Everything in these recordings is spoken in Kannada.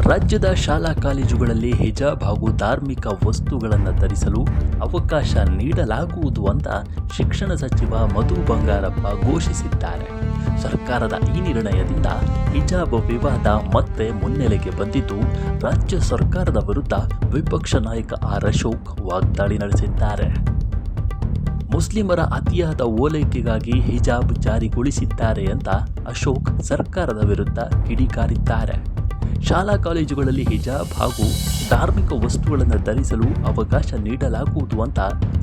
ರಾಜ್ಯದ ಶಾಲಾ ಕಾಲೇಜುಗಳಲ್ಲಿ ಹಿಜಾಬ್ ಹಾಗೂ ಧಾರ್ಮಿಕ ವಸ್ತುಗಳನ್ನು ಧರಿಸಲು ಅವಕಾಶ ನೀಡಲಾಗುವುದು ಅಂತ ಶಿಕ್ಷಣ ಸಚಿವ ಮಧು ಬಂಗಾರಪ್ಪ ಘೋಷಿಸಿದ್ದಾರೆ. ಸರ್ಕಾರದ ಈ ನಿರ್ಣಯದಿಂದ ಹಿಜಾಬ್ ವಿವಾದ ಮತ್ತೆ ಮುನ್ನೆಲೆಗೆ ಬಂದಿದ್ದು, ರಾಜ್ಯ ಸರ್ಕಾರದ ವಿರುದ್ಧ ವಿಪಕ್ಷ ನಾಯಕ ಆರ್ ಅಶೋಕ್ ವಾಗ್ದಾಳಿ ನಡೆಸಿದ್ದಾರೆ. ಮುಸ್ಲಿಮರ ಅತಿಯಾದ ಓಲೈಕೆಗಾಗಿ ಹಿಜಾಬ್ ಜಾರಿಗೊಳಿಸಿದ್ದಾರೆ ಅಂತ ಅಶೋಕ್ ಸರ್ಕಾರದ ವಿರುದ್ಧ ಕಿಡಿಕಾರಿದ್ದಾರೆ. ಶಾಲಾ ಕಾಲೇಜುಗಳಲ್ಲಿ ಹಿಜಾಬ್ ಹಾಗೂ ಧಾರ್ಮಿಕ ವಸ್ತುಗಳನ್ನು ಧರಿಸಲು ಅವಕಾಶ ನೀಡಲಾಗುವುದು ಅಂತ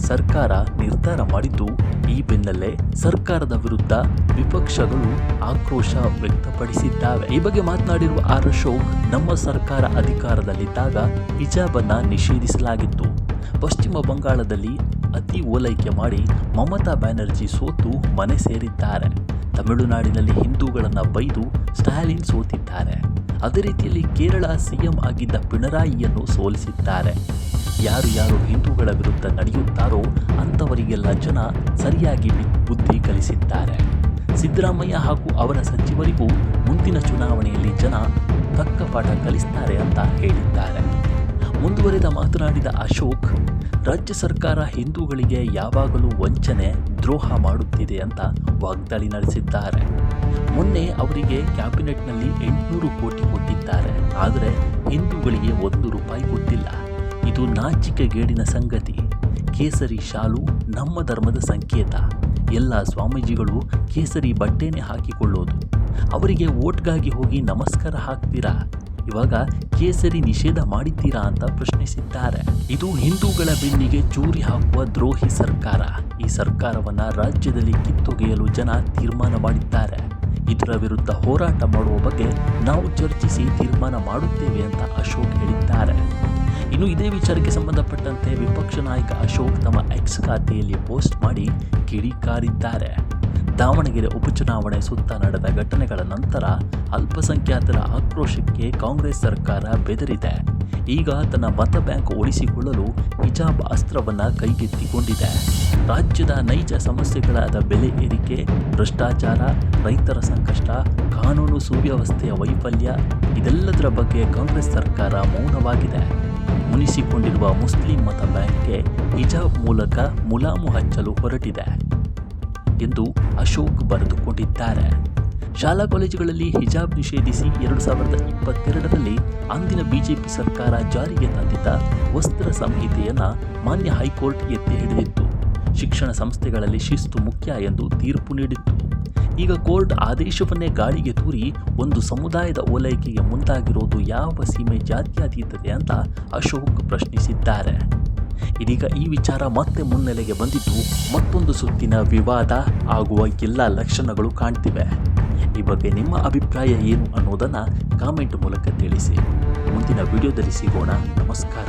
ಸರ್ಕಾರ ನಿರ್ಧಾರ ಮಾಡಿದ್ದು, ಈ ಬೆನ್ನಲ್ಲೇ ಸರ್ಕಾರದ ವಿರುದ್ಧ ವಿಪಕ್ಷಗಳು ಆಕ್ರೋಶ ವ್ಯಕ್ತಪಡಿಸಿದ್ದಾವೆ. ಈ ಬಗ್ಗೆ ಮಾತನಾಡಿರುವ ಆರ್ ಅಶೋಕ್, ನಮ್ಮ ಸರ್ಕಾರ ಅಧಿಕಾರದಲ್ಲಿದ್ದಾಗ ಹಿಜಾಬ್ ಅನ್ನು ನಿಷೇಧಿಸಲಾಗಿತ್ತು. ಪಶ್ಚಿಮ ಬಂಗಾಳದಲ್ಲಿ ಅತಿ ಓಲೈಕೆ ಮಾಡಿ ಮಮತಾ ಬ್ಯಾನರ್ಜಿ ಸೋತು ಮನೆ ಸೇರಿದ್ದಾರೆ. ತಮಿಳುನಾಡಿನಲ್ಲಿ ಹಿಂದೂಗಳನ್ನು ಬೈದು ಸ್ಟಾಲಿನ್ ಸೋತಿದ್ದಾರೆ. ಅದೇ ರೀತಿಯಲ್ಲಿ ಕೇರಳ ಸಿಎಂ ಆಗಿದ್ದ ಪಿಣರಾಯಿಯನ್ನು ಸೋಲಿಸಿದ್ದಾರೆ. ಯಾರು ಹಿಂದೂಗಳ ವಿರುದ್ಧ ನಡೆಯುತ್ತಾರೋ ಅಂಥವರಿಗೆಲ್ಲ ಜನ ಸರಿಯಾಗಿ ಬುದ್ಧಿ ಕಲಿಸಿದ್ದಾರೆ. ಸಿದ್ದರಾಮಯ್ಯ ಹಾಗೂ ಅವರ ಸಚಿವರಿಗೂ ಮುಂದಿನ ಚುನಾವಣೆಯಲ್ಲಿ ಜನ ತಕ್ಕ ಪಾಠ ಕಲಿಸ್ತಾರೆ ಅಂತ ಹೇಳಿದ್ದಾರೆ. ಮುಂದುವರೆದ ಮಾತನಾಡಿದ ಅಶೋಕ್, ರಾಜ್ಯ ಸರ್ಕಾರ ಹಿಂದೂಗಳಿಗೆ ಯಾವಾಗಲೂ ವಂಚನೆ, ದ್ರೋಹ ಮಾಡುತ್ತಿದೆ ಅಂತ ವಾಗ್ದಾಳಿ ನಡೆಸಿದ್ದಾರೆ. ಮೊನ್ನೆ ಅವರಿಗೆ ಕ್ಯಾಬಿನೆಟ್ನಲ್ಲಿ 800 ಕೋಟಿ ಕೊಟ್ಟಿದ್ದಾರೆ. ಆದರೆ ಹಿಂದೂಗಳಿಗೆ 1 ರೂಪಾಯಿ ಕೊಟ್ಟಿಲ್ಲ. ಇದು ನಾಚಿಕೆಗೇಡಿನ ಸಂಗತಿ. ಕೇಸರಿ ಶಾಲು ನಮ್ಮ ಧರ್ಮದ ಸಂಕೇತ. ಎಲ್ಲ ಸ್ವಾಮೀಜಿಗಳು ಕೇಸರಿ ಬಟ್ಟೆನೇ ಹಾಕಿಕೊಳ್ಳೋದು. ಅವರಿಗೆ ವೋಟ್ಗಾಗಿ ಹೋಗಿ ನಮಸ್ಕಾರ ಹಾಕ್ತೀರಾ? ಇವಾಗ ಕೇಸರಿ ನಿಷೇಧ ಮಾಡಿದ್ದೀರಾ ಅಂತ ಪ್ರಶ್ನಿಸಿದ್ದಾರೆ. ಇದು ಹಿಂದೂಗಳ ಬೆನ್ನಿಗೆ ಚೂರಿ ಹಾಕುವ ದ್ರೋಹಿ ಸರ್ಕಾರ. ಈ ಸರ್ಕಾರವನ್ನ ರಾಜ್ಯದಲ್ಲಿ ಕಿತ್ತೊಗೆಯಲು ಜನ ತೀರ್ಮಾನ ಮಾಡಿದ್ದಾರೆ. ಇದರ ವಿರುದ್ಧ ಹೋರಾಟ ಮಾಡುವ ಬಗ್ಗೆ ನಾವು ಚರ್ಚಿಸಿ ತೀರ್ಮಾನ ಮಾಡುತ್ತೇವೆ ಅಂತ ಅಶೋಕ್ ಹೇಳಿದ್ದಾರೆ. ಇನ್ನು ಇದೇ ವಿಚಾರಕ್ಕೆ ಸಂಬಂಧಪಟ್ಟಂತೆ ವಿಪಕ್ಷ ನಾಯಕ ಅಶೋಕ್ ತಮ್ಮ ಎಕ್ಸ್ ಖಾತೆಯಲ್ಲಿ ಪೋಸ್ಟ್ ಮಾಡಿ ಕಿಡಿಕಾರಿದ್ದಾರೆ. ದಾವಣಗೆರೆ ಉಪಚುನಾವಣೆ ಸುತ್ತ ನಡೆದ ಘಟನೆಗಳ ನಂತರ ಅಲ್ಪಸಂಖ್ಯಾತರ ಆಕ್ರೋಶಕ್ಕೆ ಕಾಂಗ್ರೆಸ್ ಸರ್ಕಾರ ಬೆದರಿದೆ. ಈಗ ತನ್ನ ಮತ ಬ್ಯಾಂಕ್ ಉಳಿಸಿಕೊಳ್ಳಲು ಹಿಜಾಬ್ ಅಸ್ತ್ರವನ್ನು ಕೈಗೆತ್ತಿಕೊಂಡಿದೆ. ರಾಜ್ಯದ ನೈಜ ಸಮಸ್ಯೆಗಳಾದ ಬೆಲೆ ಏರಿಕೆ, ಭ್ರಷ್ಟಾಚಾರ, ರೈತರ ಸಂಕಷ್ಟ, ಕಾನೂನು ಸುವ್ಯವಸ್ಥೆಯ ವೈಫಲ್ಯ ಇದೆಲ್ಲದರ ಬಗ್ಗೆ ಕಾಂಗ್ರೆಸ್ ಸರ್ಕಾರ ಮೌನವಾಗಿದೆ. ಮುನಿಸಿಕೊಂಡಿರುವ ಮುಸ್ಲಿಂ ಮತ ಬ್ಯಾಂಕ್ಗೆ ಹಿಜಾಬ್ ಮೂಲಕ ಮುಲಾಮು ಹಚ್ಚಲು ಹೊರಟಿದೆ ಎಂದು ಅಶೋಕ್ ಬರೆದುಕೊಂಡಿದ್ದಾರೆ. ಶಾಲಾ ಕಾಲೇಜುಗಳಲ್ಲಿ ಹಿಜಾಬ್ ನಿಷೇಧಿಸಿ 2022ರಲ್ಲಿ ಅಂದಿನ ಬಿಜೆಪಿ ಸರ್ಕಾರ ಜಾರಿಗೆ ತಂದಿದ್ದ ವಸ್ತ್ರ ಸಂಹಿತೆಯನ್ನು ಮಾನ್ಯ ಹೈಕೋರ್ಟ್ ಎತ್ತಿ ಹಿಡಿದಿತ್ತು. ಶಿಕ್ಷಣ ಸಂಸ್ಥೆಗಳಲ್ಲಿ ಶಿಸ್ತು ಮುಖ್ಯ ಎಂದು ತೀರ್ಪು ನೀಡಿತ್ತು. ಈಗ ಕೋರ್ಟ್ ಆದೇಶವನ್ನೇ ಗಾಳಿಗೆ ತೂರಿ ಒಂದು ಸಮುದಾಯದ ಓಲೈಕೆಗೆ ಮುಂದಾಗಿರೋದು ಯಾವ ಸೀಮೆ ಜಾತ್ಯತೀತತೆ ಅಂತ ಅಶೋಕ್ ಪ್ರಶ್ನಿಸಿದ್ದಾರೆ. ಇದೀಗ ಈ ವಿಚಾರ ಮತ್ತೆ ಮುನ್ನೆಲೆಗೆ ಬಂದಿದ್ದು, ಮತ್ತೊಂದು ಸುತ್ತಿನ ವಿವಾದ ಆಗುವ ಎಲ್ಲ ಲಕ್ಷಣಗಳು ಕಾಣ್ತಿವೆ. ಈ ಬಗ್ಗೆ ನಿಮ್ಮ ಅಭಿಪ್ರಾಯ ಏನು ಅನ್ನೋದನ್ನು ಕಾಮೆಂಟ್ ಮೂಲಕ ತಿಳಿಸಿ. ಮುಂದಿನ ವಿಡಿಯೋದಲ್ಲಿ ಸಿಗೋಣ. ನಮಸ್ಕಾರ.